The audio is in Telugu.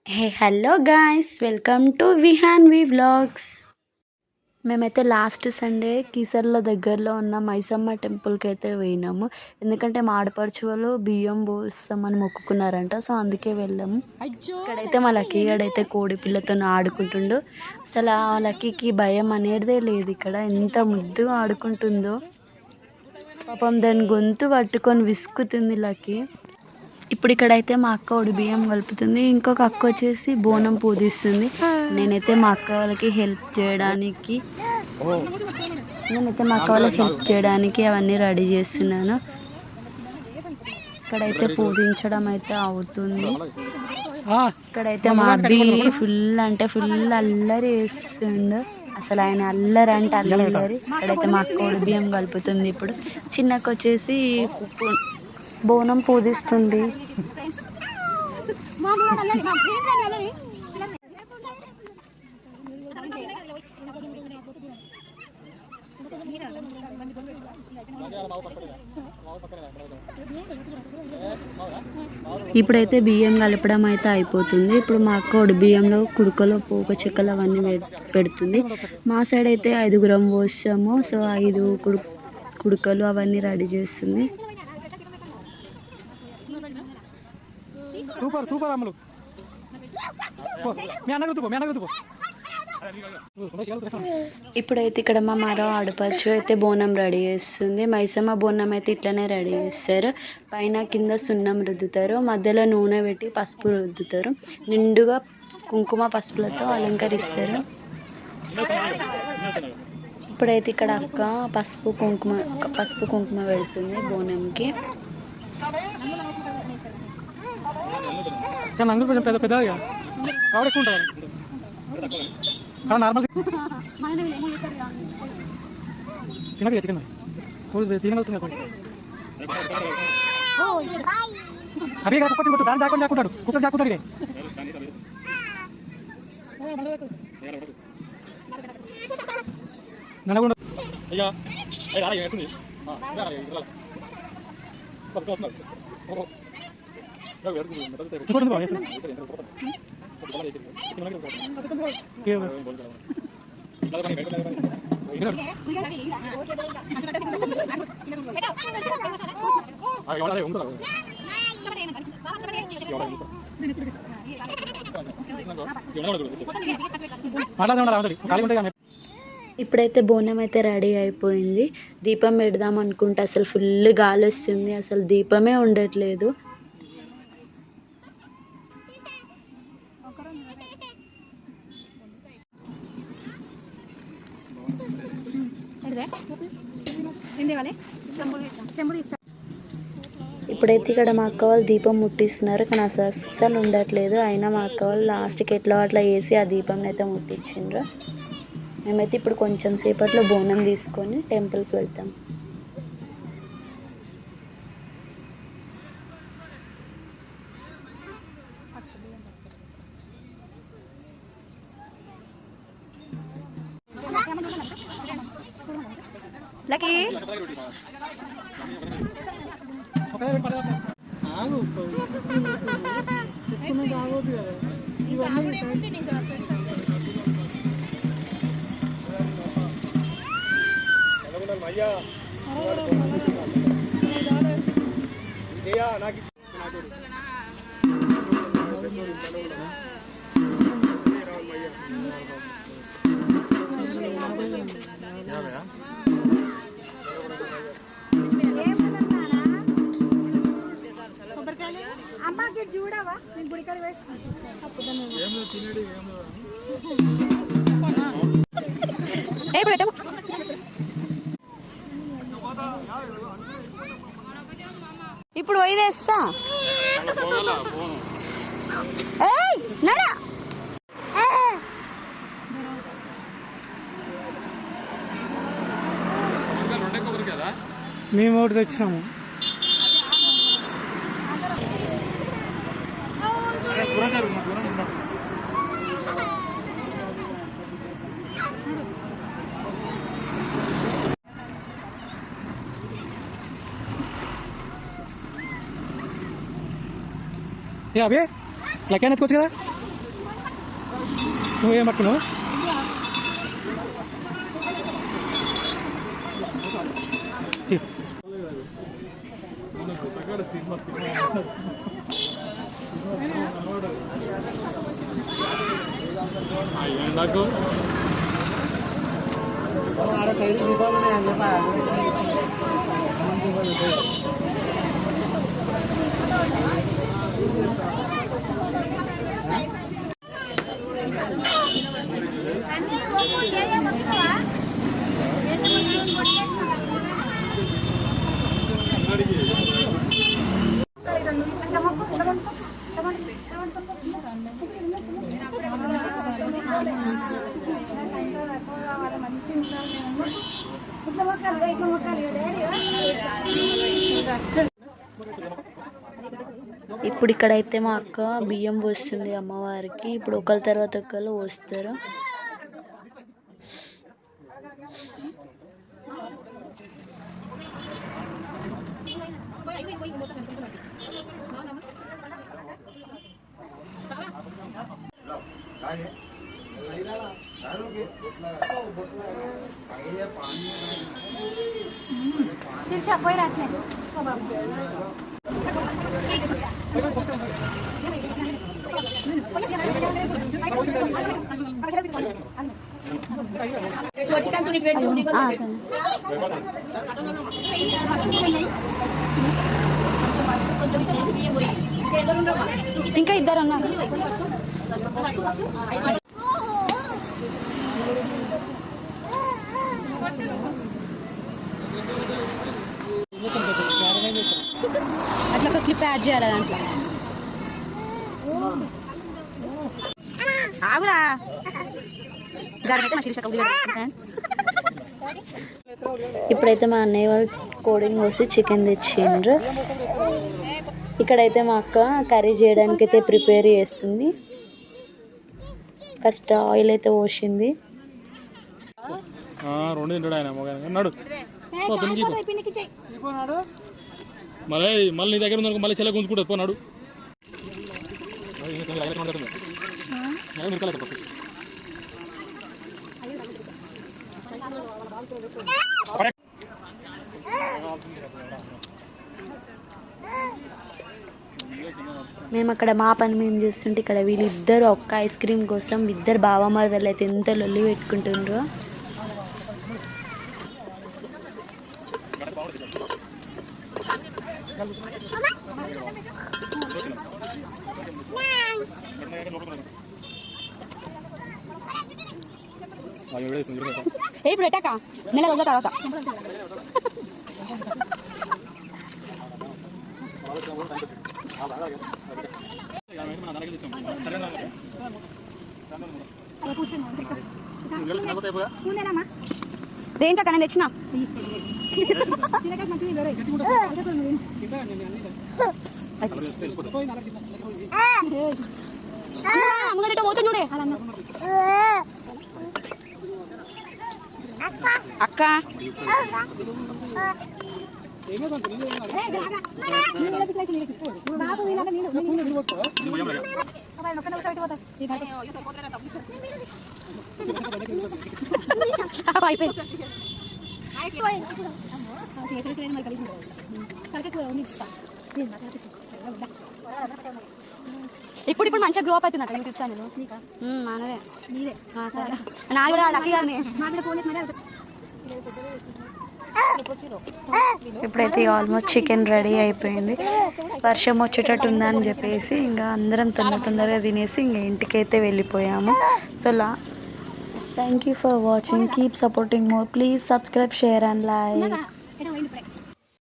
Hey hello guys, welcome to Vihanvi vlogs. మేమైతే లాస్ట్ సండే కీసర్ల దగ్గరలో ఉన్న మైసమ్మ టెంపుల్కి అయితే పోయినాము. ఎందుకంటే మా ఆడపడుచు వాళ్ళు బియ్యం పోస్తామని మొక్కుకున్నారంట. సో అందుకే వెళ్ళాము. ఇక్కడైతే మా లక్కీ గడైతే కోడి పిల్లతో ఆడుకుంటుండు. అసలు ఆ లక్కీకి భయం అనేదే లేదు. ఇక్కడ ఎంత ముద్దుగా ఆడుకుంటుందో. పాపం దాని గొంతు పట్టుకొని విసుకుతుంది లక్కీ. ఇప్పుడు ఇక్కడైతే మా అక్క ఒడి బియ్యం కలుపుతుంది. ఇంకొక అక్క వచ్చేసి బోనం పూజిస్తుంది. నేనైతే మా అక్క వాళ్ళకి హెల్ప్ చేయడానికి అవన్నీ రెడీ చేస్తున్నాను. ఇక్కడైతే పూజించడం అయితే అవుతుంది. ఇక్కడైతే మా అబ్బి ఫుల్ అల్లరి వేస్తుండు. అసలు ఆయన అల్లరి అంటే అల్లరి. ఇక్కడైతే మా అక్క ఒడి బియ్యం కలుపుతుంది. ఇప్పుడు చిన్నక్క వచ్చేసి బోనం పూజిస్తుంది. ఇప్పుడైతే బియ్యం కలపడం అయితే అయిపోతుంది. ఇప్పుడు మా అక్క ఒడి బియ్యంలో కుడుకలో పోక చెక్కలు అవన్నీ పెడుతుంది. మా సైడ్ అయితే 5 పోసాము. సో 5 కుడుకలు అవన్నీ రెడీ చేస్తుంది. సూపర్ సూపర్ అమ్మలు. ఇప్పుడైతే ఇక్కడ మా మరో ఆడపడుచు అయితే బోనం రెడీ చేస్తుంది. మైసమ్మ బోనం అయితే ఇట్లనే రెడీ చేస్తారు. పైన కింద సున్నం రుద్దుతారు, మధ్యలో నూనె పెట్టి పసుపు రుద్దుతారు. నిండుగా కుంకుమ పసుపులతో అలంకరిస్తారు. ఇప్పుడైతే ఇక్కడ అక్క పసుపు కుంకుమ పెడుతుంది బోనంకి. కొంచెం పెద్ద పెద్దగా నార్మల్ చిన్నగా చికెన్ తినగలుగుతుంది. అవి కుక్క దాన్ని దాక్కొని దాక్కుంటాడు. కుక్కలు దాక్కుంటాడు. నడకుండా ఇప్పుడైతే బోనం అయితే రెడీ అయిపోయింది. దీపం పెడదాం అనుకుంటే అసలు ఫుల్ గాలి వస్తుంది. అసలు దీపమే ఉండట్లేదు. ఇప్పుడైతే ఇక్కడ మా అక్క వాళ్ళు దీపం ముట్టిస్తున్నారు. కానీ అసలు అస్సలు ఉండట్లేదు. అయినా మా అక్క వాళ్ళు లాస్ట్కి ఎట్లా అట్లా వేసి ఆ దీపం అయితే ముట్టించిండ్రు. మేమైతే ఇప్పుడు కొంచెం సేపట్లో బోనం తీసుకొని టెంపుల్కి వెళ్తాం. లక్కీ చూడవా ఇప్పుడు పోయి తెస్తా. మేము ఒకటి తెచ్చినాము. ఏ అభి లెక్క ఎత్తుకోవచ్చు కదా. నువ్వేం పట్టుకున్నావు? ఇప్పుడు ఇక్కడైతే మా అక్క బియ్యం పోస్తుంది అమ్మవారికి. ఇప్పుడు ఒకరి తర్వాత ఒకరు పోస్తారు. ఇంకా ఇద్దరు ఉన్నారు. అట్లా ఒక క్లిప్ యాడ్ చేయాలి దాంట్లో. ఆగురా ఇప్పుడైతే మా అన్నయ్య వాళ్ళు కోడిని కోసి చికెన్ తెచ్చిండ్రు. ఇక్కడైతే మా అక్క కర్రీ చేయడానికి అయితే ప్రిపేర్ చేస్తుంది. ఫస్ట్ ఆయిల్ అయితే పోసింది. మళ్ళీ నీ దగ్గర ఉంది మళ్ళీ చెల్ల గుంజుకుంటుంది పోనాడు. మేము అక్కడ మా పని మేము చూస్తుంటే ఇక్కడ వీళ్ళిద్దరు ఒక్క ఐస్ క్రీమ్ కోసం ఇద్దరు బావమరదలు అయితే ఎంత లొల్లి పెట్టుకుంటుండ్రో. ఇప్పుడు పెట్టాక నెల రోజుల తర్వాత దేంటక్క నేను తెచ్చిన అమ్మగడ్డ పోతుంది చూడే అక్క. ఇప్పుడు మంచిగా గ్రో అప్ అవుతుంది అక్కడ యూట్యూబ్ ఛానల్. మనదే నాది కూడా లక్కీ గానే. ఇప్పుడైతే ఆల్మోస్ట్ చికెన్ రెడీ అయిపోయింది. వర్షం వచ్చేటట్టు ఉందని చెప్పేసి ఇంకా అందరం తొందరగా తినేసి ఇంకా ఇంటికైతే వెళ్ళిపోయాము. So thank you for watching. Keep supporting more. Please subscribe, share and like.